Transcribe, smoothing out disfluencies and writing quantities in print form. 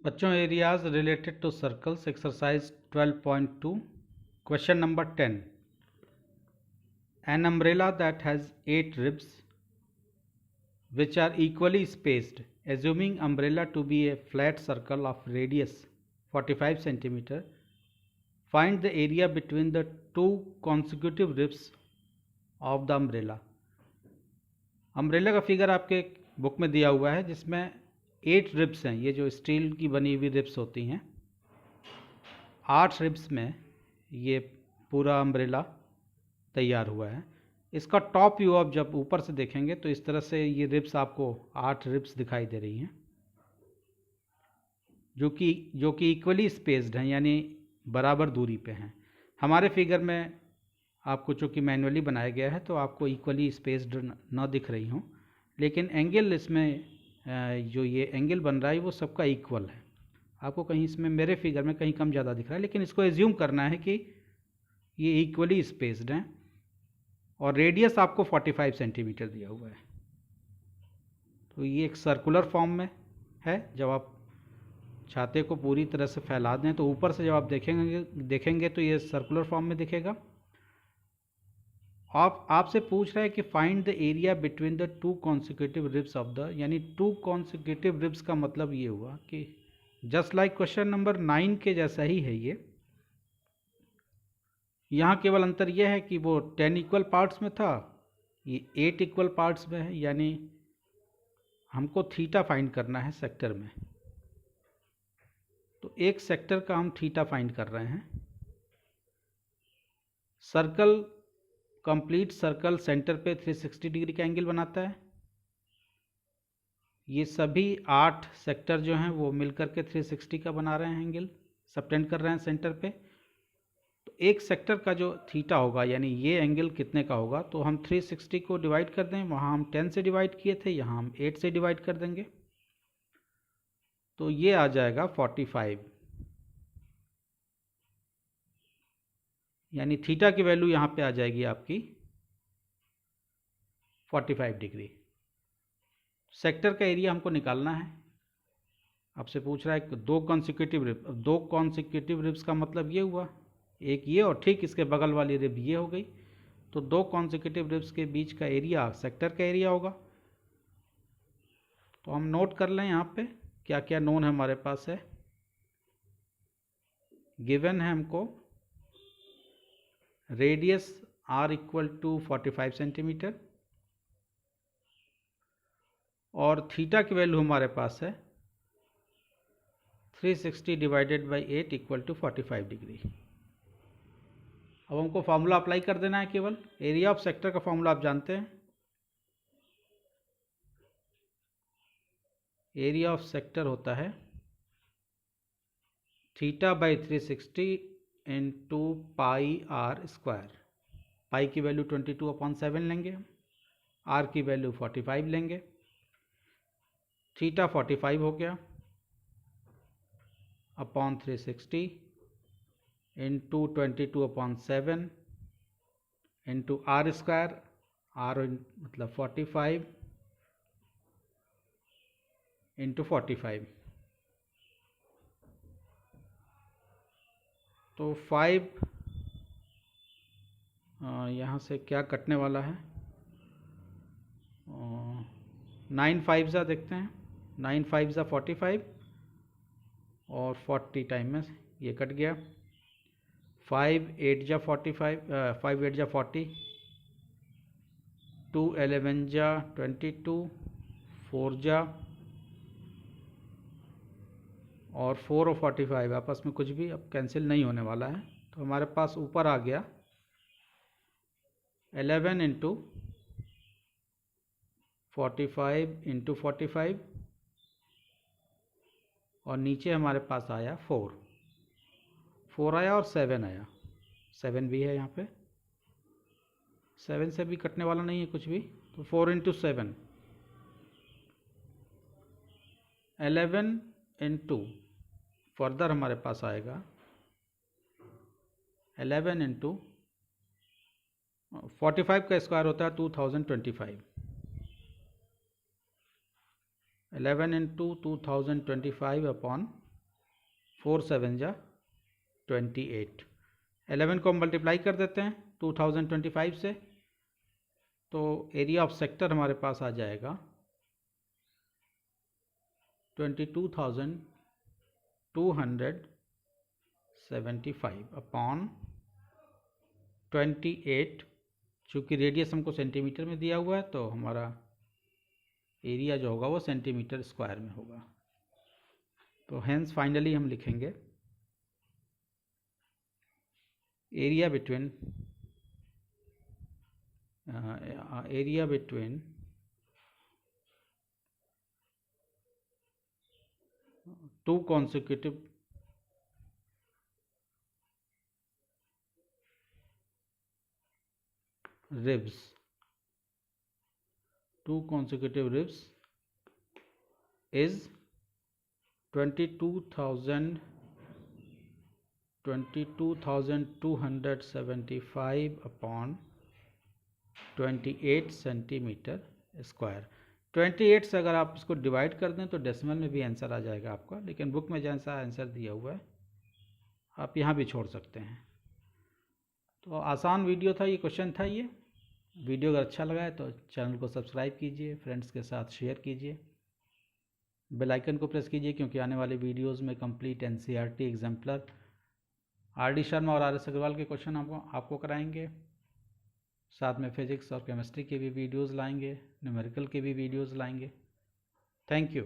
बच्चों areas related to circles exercise 12.2 question number 10 an umbrella that has 8 ribs which are equally spaced assuming umbrella to be a flat circle of radius 45 centimeter find the area between the two consecutive ribs of the umbrella। Umbrella का figure आपके book में दिया हुआ है जिसमें 8 ribs हैं। ये जो स्टील की बनी हुई रिब्स होती हैं, 8 रिब्स में ये पूरा अम्ब्रेला तैयार हुआ है। इसका टॉप व्यू आप जब ऊपर से देखेंगे तो इस तरह से ये रिब्स आपको 8 रिब्स दिखाई दे रही हैं जो कि इक्वली स्पेस्ड हैं, यानी बराबर दूरी पे हैं। हमारे फिगर में आपको चूँकि मैनुअली बनाया गया है तो आपको इक्वली स्पेस्ड ना दिख रही हों, लेकिन एंगल इसमें जो ये एंगल बन रहा है वो सबका इक्वल है। आपको कहीं इसमें मेरे फिगर में कहीं कम ज़्यादा दिख रहा है, लेकिन इसको एज्यूम करना है कि ये इक्वली स्पेस्ड हैं और रेडियस आपको 45 सेंटीमीटर दिया हुआ है। तो ये एक सर्कुलर फॉर्म में है। जब आप छाते को पूरी तरह से फैला दें तो ऊपर से जब आप देखेंगे तो ये सर्कुलर फॉर्म में दिखेगा। आपसे पूछ रहा है कि find the area between the two consecutive ribs of the, यानी टू कॉन्सिक्यूटिव रिब्स का मतलब ये हुआ कि जस्ट लाइक क्वेश्चन नंबर 9 के जैसा ही है ये। यहाँ केवल अंतर यह है कि वो 10 इक्वल पार्ट्स में था, ये 8 इक्वल पार्ट्स में है, यानी हमको थीटा फाइंड करना है सेक्टर में। तो एक सेक्टर का हम थीटा फाइंड कर रहे हैं। सर्कल, कंप्लीट सर्कल सेंटर पे 360 डिग्री का एंगल बनाता है। ये सभी 8 सेक्टर जो हैं वो मिलकर के 360 का बना रहे हैं एंगल, सबटेंड कर रहे हैं सेंटर पे। तो एक सेक्टर का जो थीटा होगा, यानी ये एंगल कितने का होगा, तो हम 360 को डिवाइड कर दें। वहाँ हम 10 से डिवाइड किए थे, यहाँ हम 8 से डिवाइड कर देंगे तो ये आ जाएगा 45, यानी थीटा की वैल्यू यहाँ पे आ जाएगी आपकी 45 डिग्री। सेक्टर का एरिया हमको निकालना है। आपसे पूछ रहा है कि दो कॉन्सिक्यूटिव रिब्स का मतलब ये हुआ, एक ये और ठीक इसके बगल वाली रिब ये हो गई। तो दो कॉन्सिक्यूटिव रिब्स के बीच का एरिया सेक्टर का एरिया होगा। तो हम नोट कर लें यहाँ पे क्या क्या नोन है हमारे पास है। गिवन है हमको radius r equal to 45 centimetre और थीटा की वैल्यू हमारे पास है 360 divided by 8 equal to 45 degree. अब हमको फार्मूला अप्लाई कर देना है। केवल एरिया ऑफ सेक्टर का फार्मूला आप जानते हैं। एरिया ऑफ सेक्टर होता है theta by 360 into pi r square. Pi की वैल्यू 22/7 लेंगे, आर की वैल्यू 45 लेंगे। थीटा 45 हो गया upon 360 into 22/7 into r square, r मतलब 45 इंटू 45। तो 5 यहाँ से क्या कटने वाला है, 9 5 ज़ा देखते हैं, 9 5 ज़ा 45 और 40 टाइम में ये कट गया। 5 8 जा 45, 5 8 जा 40, 2 11 जा 22, 4 जा और 4 और 45 आपस में कुछ भी अब कैंसिल नहीं होने वाला है। तो हमारे पास ऊपर आ गया 11 इंटू 45 इंटू 45 और नीचे हमारे पास आया 4 आया और 7 आया। 7 भी है यहाँ पे, 7 से भी कटने वाला नहीं है कुछ भी। तो 4 इंटू 7 11 इंटू फर्दर हमारे पास आएगा 11 इंटू 45 का स्क्वायर होता है 2025। 11 इंटू 2025 अपॉन 4 7 जा 28। 11 को मल्टीप्लाई कर देते हैं 2025 से, तो एरिया ऑफ सेक्टर हमारे पास आ जाएगा 22,275 अपॉन 28। चूँकि रेडियस हमको सेंटीमीटर में दिया हुआ है तो हमारा एरिया जो होगा वो सेंटीमीटर स्क्वायर में होगा। तो हेंस फाइनली हम लिखेंगे area between two consecutive ribs is 22,275 upon 28 centimetre square. 28 से अगर आप इसको डिवाइड कर दें तो डेसिमल में भी आंसर आ जाएगा आपका, लेकिन बुक में जैसा आंसर दिया हुआ है आप यहाँ भी छोड़ सकते हैं। तो आसान वीडियो था, ये क्वेश्चन था। ये वीडियो अगर अच्छा लगा है तो चैनल को सब्सक्राइब कीजिए, फ्रेंड्स के साथ शेयर कीजिए, बेल आइकन को प्रेस कीजिए, क्योंकि आने वाले वीडियोस में complete NCERT exemplar RD Sharma और RS अग्रवाल के क्वेश्चन आपको कराएंगे। साथ में फिजिक्स और केमिस्ट्री के भी वीडियोस लाएंगे, न्यूमेरिकल के भी वीडियोस लाएंगे। Thank you.